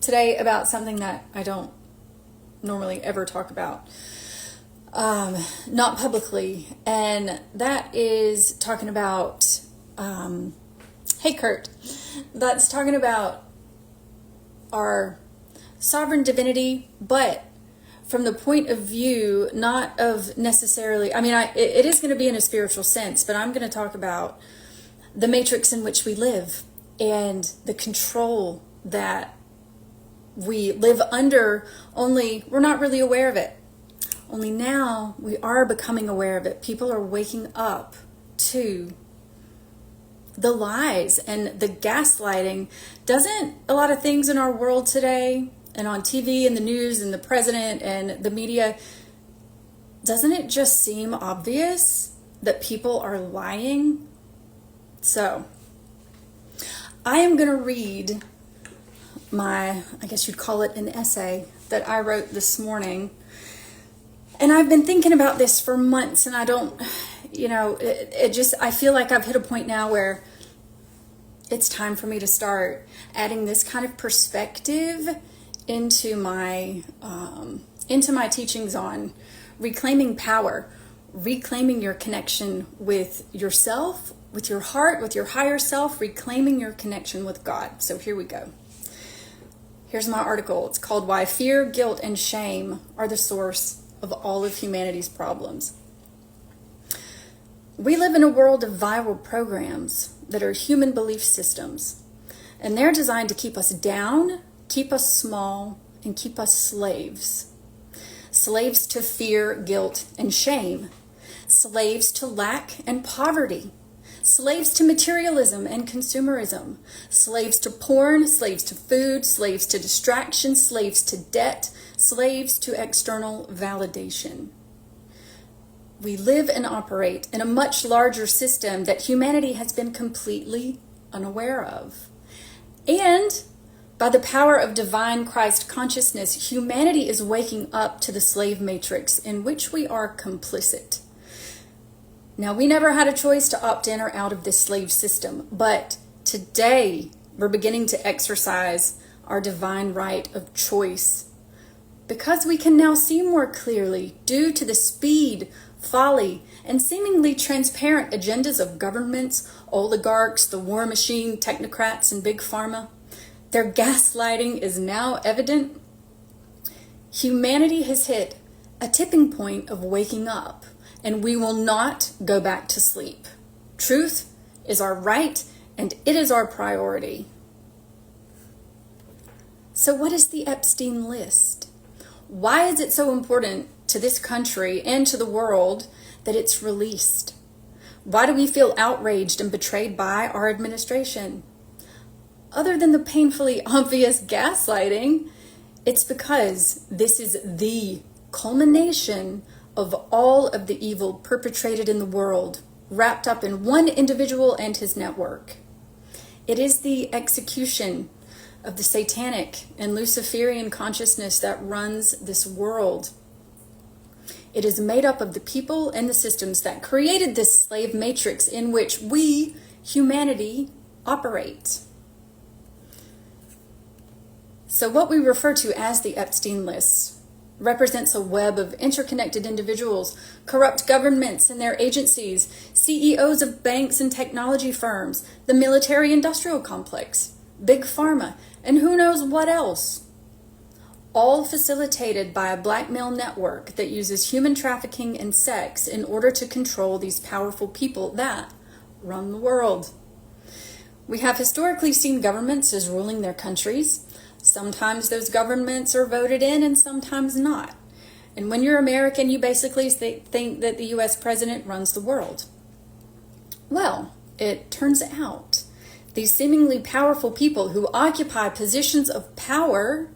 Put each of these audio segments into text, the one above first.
today about something that I don't normally ever talk about, not publicly, and that is talking about, hey Kurt, that's talking about our sovereign divinity, but from the point of view, not of necessarily, it is going to be in a spiritual sense, but I'm going to talk about the matrix in which we live and the control that we live under, only we're not really aware of it. Only now we are becoming aware of it. People are waking up to the lies and the gaslighting. Doesn't a lot of things in our world today and on TV and the news and the president and the media, doesn't it just seem obvious that people are lying? So I am going to read I guess you'd call it an essay that I wrote this morning. And I've been thinking about this for months, and I don't, I feel like I've hit a point now where it's time for me to start adding this kind of perspective into my teachings on reclaiming power, reclaiming your connection with yourself, with your heart, with your higher self, reclaiming your connection with God. So here we go. Here's my article. It's called Why Fear, Guilt, and Shame Are the Source of All of Humanity's Problems. We live in a world of viral programs that are human belief systems, and they're designed to keep us down, keep us small, and keep us slaves. Slaves to fear, guilt, and shame. Slaves to lack and poverty. Slaves to materialism and consumerism. Slaves to porn, slaves to food, slaves to distraction, slaves to debt, slaves to external validation. We live and operate in a much larger system that humanity has been completely unaware of. And by the power of divine Christ consciousness, humanity is waking up to the slave matrix in which we are complicit. Now, we never had a choice to opt in or out of this slave system, but today we're beginning to exercise our divine right of choice because we can now see more clearly due to the speed, folly, and seemingly transparent agendas of governments, oligarchs, the war machine, technocrats, and big pharma. Their gaslighting is now evident. Humanity has hit a tipping point of waking up, and we will not go back to sleep. Truth is our right, and it is our priority. So what is the Epstein list? Why is it so important to this country and to the world that it's released? Why do we feel outraged and betrayed by our administration? Other than the painfully obvious gaslighting, it's because this is the culmination of all of the evil perpetrated in the world, wrapped up in one individual and his network. It is the execution of the satanic and Luciferian consciousness that runs this world. It is made up of the people and the systems that created this slave matrix in which we, humanity, operate. So what we refer to as the Epstein list represents a web of interconnected individuals, corrupt governments and their agencies, CEOs of banks and technology firms, the military-industrial complex, big pharma, and who knows what else. All facilitated by a blackmail network that uses human trafficking and sex in order to control these powerful people that run the world. We have historically seen governments as ruling their countries. Sometimes those governments are voted in and sometimes not. And when you're American, you basically think that the US president runs the world. Well, it turns out these seemingly powerful people who occupy positions of power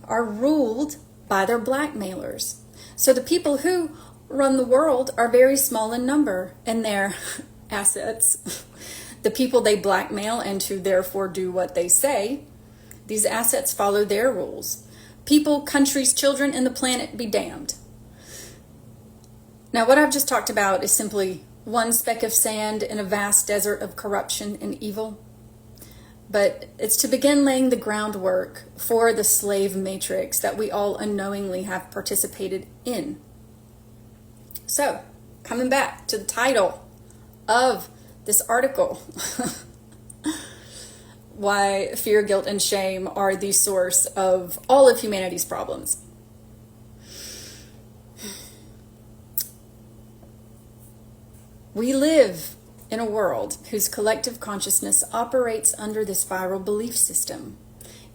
are ruled by their blackmailers. So the people who run the world are very small in number, and their assets, the people they blackmail and who therefore do what they say, these assets follow their rules. People, countries, children, and the planet be damned. Now, what I've just talked about is simply one speck of sand in a vast desert of corruption and evil. but it's to begin laying the groundwork for the slave matrix that we all unknowingly have participated in. So, coming back to the title of this article, why fear, guilt, and shame are the source of all of humanity's problems. We live in a world whose collective consciousness operates under this viral belief system.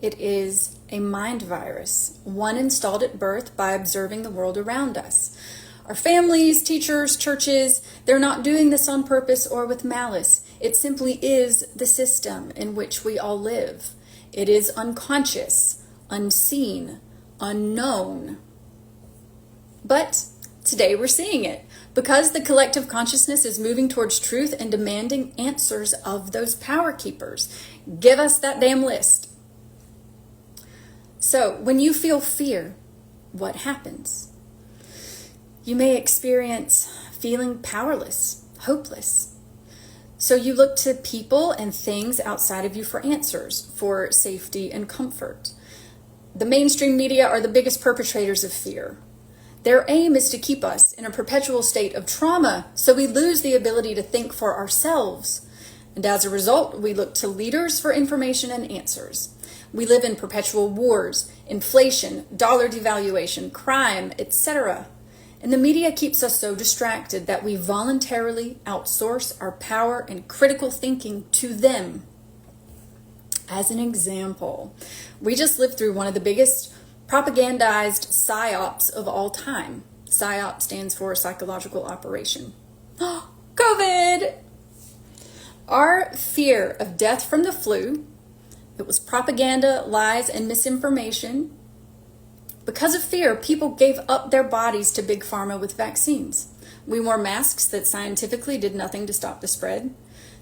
It is a mind virus, one installed at birth by observing the world around us. Our families, teachers, churches, they're not doing this on purpose or with malice. It simply is the system in which we all live. It is unconscious, unseen, unknown. But today we're seeing it because the collective consciousness is moving towards truth and demanding answers of those power keepers. Give us that damn list. So when you feel fear, what happens? You may experience feeling powerless, hopeless. So you look to people and things outside of you for answers, for safety and comfort. The mainstream media are the biggest perpetrators of fear. Their aim is to keep us in a perpetual state of trauma, so we lose the ability to think for ourselves. And as a result, we look to leaders for information and answers. We live in perpetual wars, inflation, dollar devaluation, crime, etc. And the media keeps us so distracted that we voluntarily outsource our power and critical thinking to them. As an example, we just lived through one of the biggest propagandized psyops of all time. Psyop stands for psychological operation. COVID! Our fear of death from the flu, it was propaganda, lies, and misinformation. Because of fear, people gave up their bodies to big pharma with vaccines. We wore masks that scientifically did nothing to stop the spread.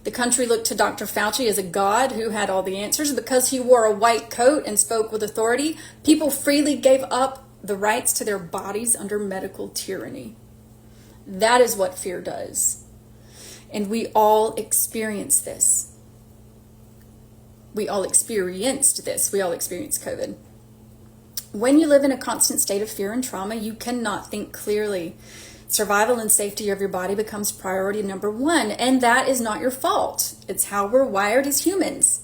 The country looked to Dr. Fauci as a god who had all the answers. Because he wore a white coat and spoke with authority, people freely gave up the rights to their bodies under medical tyranny. That is what fear does. And we all experience this. We all experienced this. We all experienced COVID. When you live in a constant state of fear and trauma, you cannot think clearly. Survival and safety of your body becomes priority number one, and that is not your fault. It's how we're wired as humans.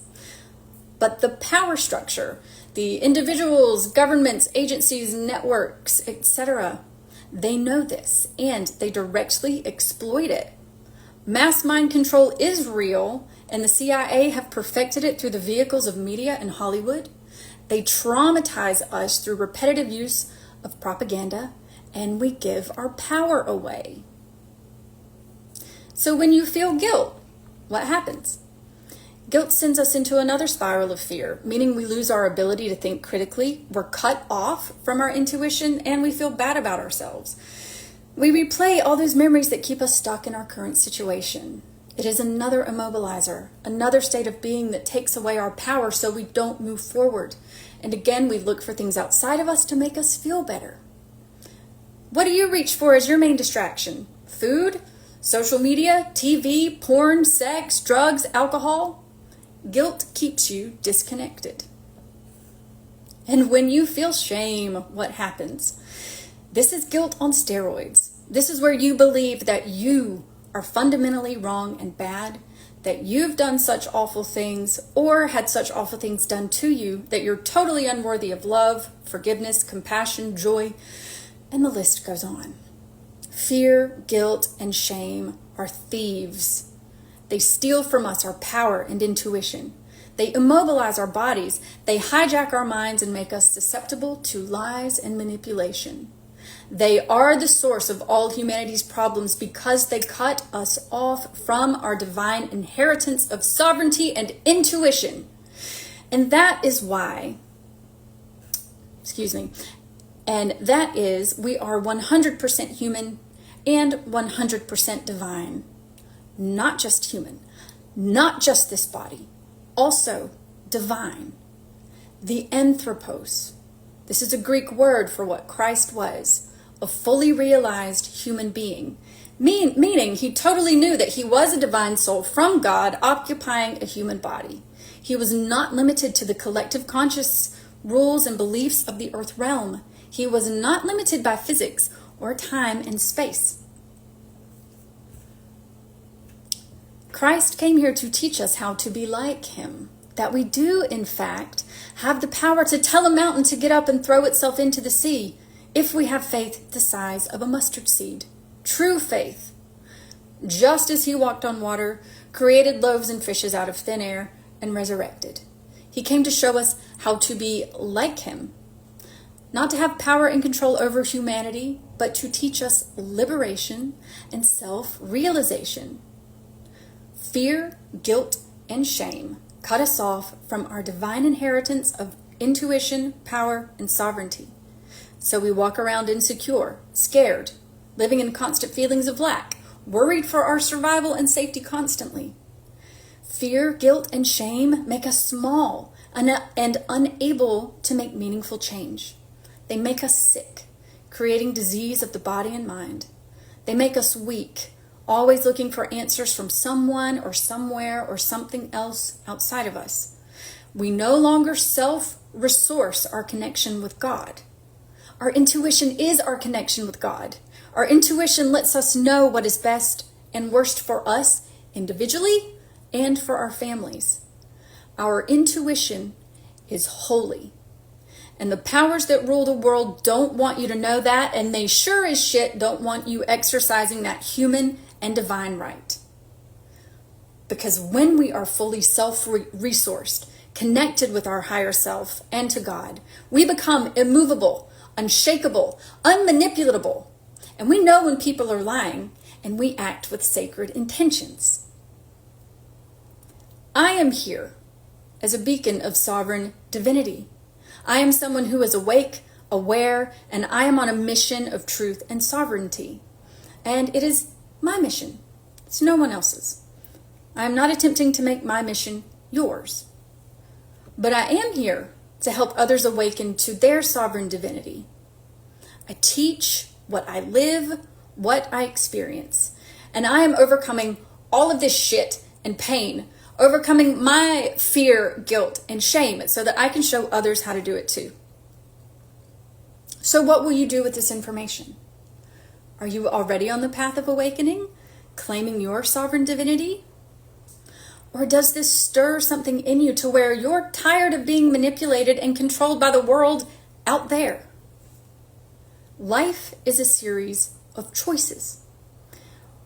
But the power structure, the individuals, governments, agencies, networks, etc., they know this, and they directly exploit it. Mass mind control is real, and the CIA have perfected it through the vehicles of media and Hollywood. They traumatize us through repetitive use of propaganda, and we give our power away. So when you feel guilt, what happens? Guilt sends us into another spiral of fear, meaning we lose our ability to think critically, we're cut off from our intuition, and we feel bad about ourselves. We replay all those memories that keep us stuck in our current situation. It is another immobilizer, another state of being that takes away our power so we don't move forward. And again, we look for things outside of us to make us feel better. What do you reach for as your main distraction? Food? Social media? TV? Porn? Sex? Drugs? Alcohol? Guilt keeps you disconnected. And when you feel shame, what happens? This is guilt on steroids. This is where you believe that you are fundamentally wrong and bad, that you've done such awful things or had such awful things done to you that you're totally unworthy of love, forgiveness, compassion, joy, and the list goes on. Fear, guilt, and shame are thieves. They steal from us our power and intuition. They immobilize our bodies. They hijack our minds and make us susceptible to lies and manipulation. They are the source of all humanity's problems because they cut us off from our divine inheritance of sovereignty and intuition. And that is why, and that is we are 100% human and 100% divine. Not just human, not just this body, also divine. The anthropos. This is a Greek word for what Christ was, a fully realized human being, meaning he totally knew that he was a divine soul from God occupying a human body. He was not limited to the collective conscious rules and beliefs of the earth realm. He was not limited by physics or time and space. Christ came here to teach us how to be like him, that we do, in fact, have the power to tell a mountain to get up and throw itself into the sea if we have faith the size of a mustard seed. True faith. Just as he walked on water, created loaves and fishes out of thin air, and resurrected. He came to show us how to be like him. Not to have power and control over humanity, but to teach us liberation and self-realization. Fear, guilt, and shame cut us off from our divine inheritance of intuition, power, and sovereignty. So we walk around insecure, scared, living in constant feelings of lack, worried for our survival and safety constantly. Fear, guilt, and shame make us small and unable to make meaningful change. They make us sick, creating disease of the body and mind. They make us weak, always looking for answers from someone or somewhere or something else outside of us. We no longer self-resource our connection with God. Our intuition is our connection with God. Our intuition lets us know what is best and worst for us individually and for our families. Our intuition is holy. And the powers that rule the world don't want you to know that, and they sure as shit don't want you exercising that human and divine right. Because when we are fully self-resourced, connected with our higher self and to God, we become immovable, unshakable, unmanipulatable. And we know when people are lying, and we act with sacred intentions. I am here as a beacon of sovereign divinity. I am someone who is awake, aware, and I am on a mission of truth and sovereignty. And it is my mission. It's no one else's. I am not attempting to make my mission yours. But I am here to help others awaken to their sovereign divinity. I teach what I live, what I experience. And I am overcoming all of this shit and pain, overcoming my fear, guilt, and shame so that I can show others how to do it too. So what will you do with this information? Are you already on the path of awakening, claiming your sovereign divinity? Or does this stir something in you to where you're tired of being manipulated and controlled by the world out there? Life is a series of choices.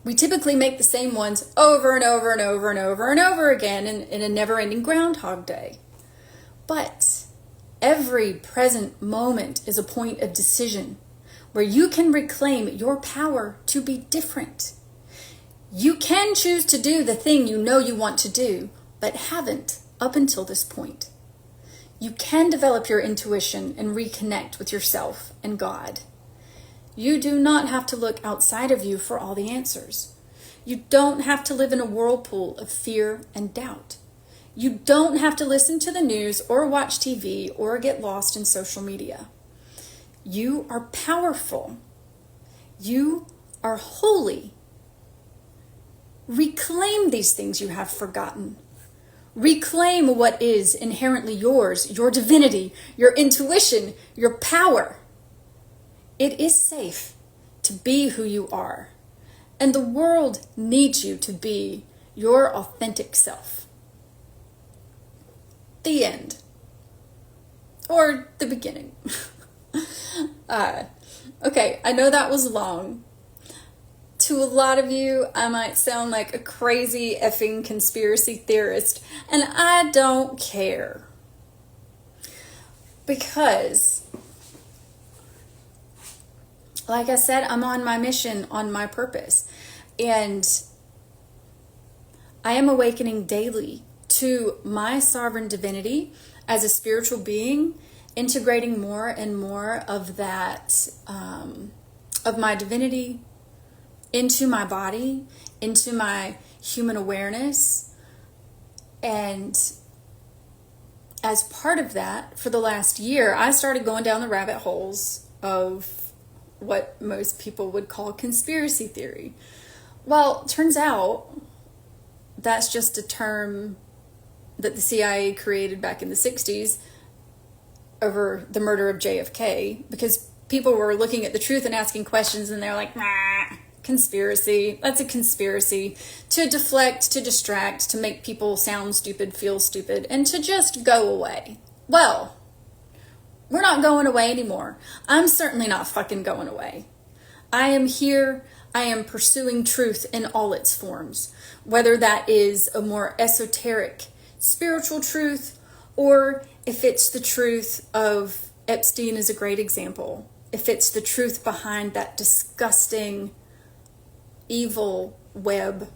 We typically make the same ones over and over and over and over and over again in a never-ending Groundhog Day. But every present moment is a point of decision where you can reclaim your power to be different. You can choose to do the thing you know you want to do, but haven't up until this point. You can develop your intuition and reconnect with yourself and God. You do not have to look outside of you for all the answers. You don't have to live in a whirlpool of fear and doubt. You don't have to listen to the news or watch TV or get lost in social media. You are powerful. You are holy. Reclaim these things you have forgotten. Reclaim what is inherently yours, your divinity, your intuition, your power. It is safe to be who you are, and the world needs you to be your authentic self. The end. Or the beginning. Okay, I know that was long. To a lot of you, I might sound like a crazy effing conspiracy theorist, and I don't care. Because, like I said, I'm on my mission, on my purpose. And I am awakening daily to my sovereign divinity as a spiritual being, integrating more and more of that, of my divinity into my body, into my human awareness. And as part of that, for the last year, I started going down the rabbit holes of what most people would call conspiracy theory. Well, turns out that's just a term that the CIA created back in the 60s over the murder of JFK, because people were looking at the truth and asking questions, and they're like, nah, conspiracy. That's a conspiracy to deflect, to distract, to make people sound stupid, feel stupid, and to just go away. Well, we're not going away anymore. I'm certainly not fucking going away. I am here. I am pursuing truth in all its forms, whether that is a more esoteric, spiritual truth, or if it's the truth of Epstein is a great example. If it's the truth behind that disgusting, evil web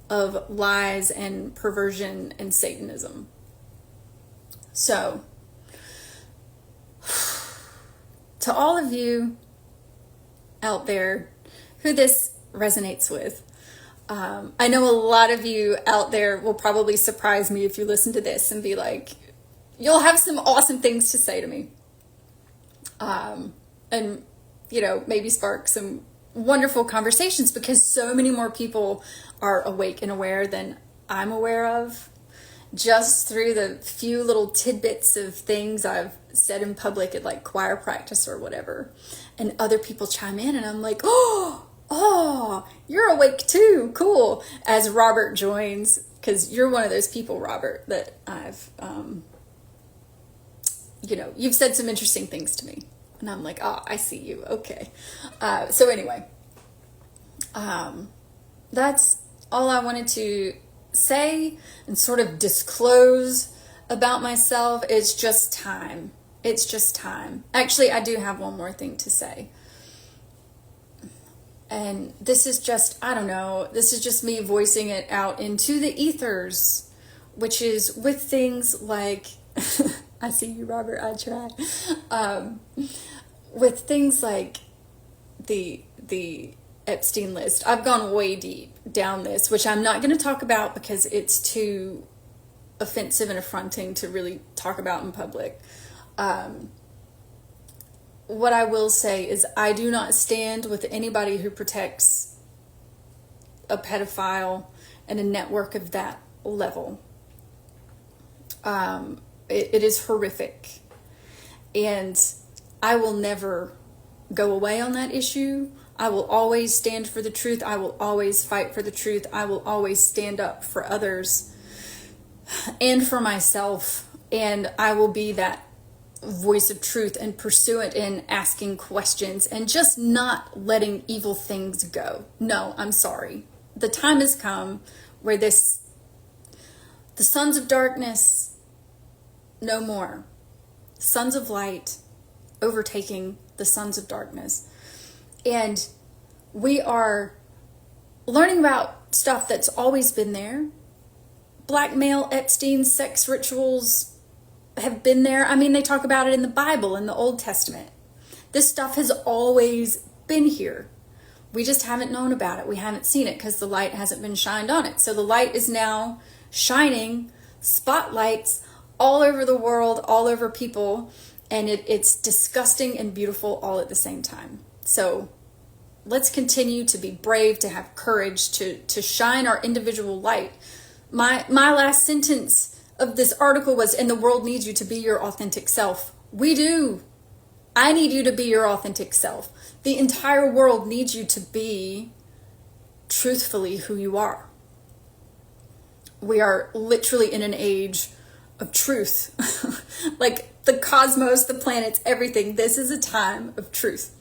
of lies and perversion and Satanism. So, to all of you out there who this resonates with, I know a lot of you out there will probably surprise me if you listen to this and be like, you'll have some awesome things to say to me. And, you know, maybe spark some wonderful conversations, because so many more people are awake and aware than I'm aware of, just through the few little tidbits of things I've said in public at like choir practice or whatever. And other people chime in and I'm like, oh, you're awake too. Cool. As Robert joins, because you're one of those people, Robert, that I've, you know, you've said some interesting things to me. And I'm like, I see you. Okay. So anyway, that's all I wanted to say and sort of disclose about myself. It's just time. It's just time. Actually, I do have one more thing to say. And this is just, I don't know, this is just me voicing it out into the ethers, which is with things like, I see you, Robert, I try. With things like the Epstein list, I've gone way deep down this, which I'm not going to talk about because it's too offensive and affronting to really talk about in public. What I will say is I do not stand with anybody who protects a pedophile and a network of that level. It is horrific. And I will never go away on that issue. I will always stand for the truth. I will always fight for the truth. I will always stand up for others and for myself. And I will be that voice of truth and pursue it in asking questions and just not letting evil things go. No, I'm sorry. The time has come where the sons of darkness, no more. Sons of light overtaking the sons of darkness. And we are learning about stuff that's always been there. Blackmail, Epstein, sex rituals have been there. I mean, they talk about it in the Bible, in the Old Testament. This stuff has always been here. We just haven't known about it. We haven't seen it because the light hasn't been shined on it. So the light is now shining spotlights all over the world, all over people. And it's disgusting and beautiful all at the same time. So let's continue to be brave, to have courage, to shine our individual light. My last sentence of this article was, and the world needs you to be your authentic self. We do. I need you to be your authentic self. The entire world needs you to be truthfully who you are. We are literally in an age of truth. Like the cosmos, the planets, everything. This is a time of truth.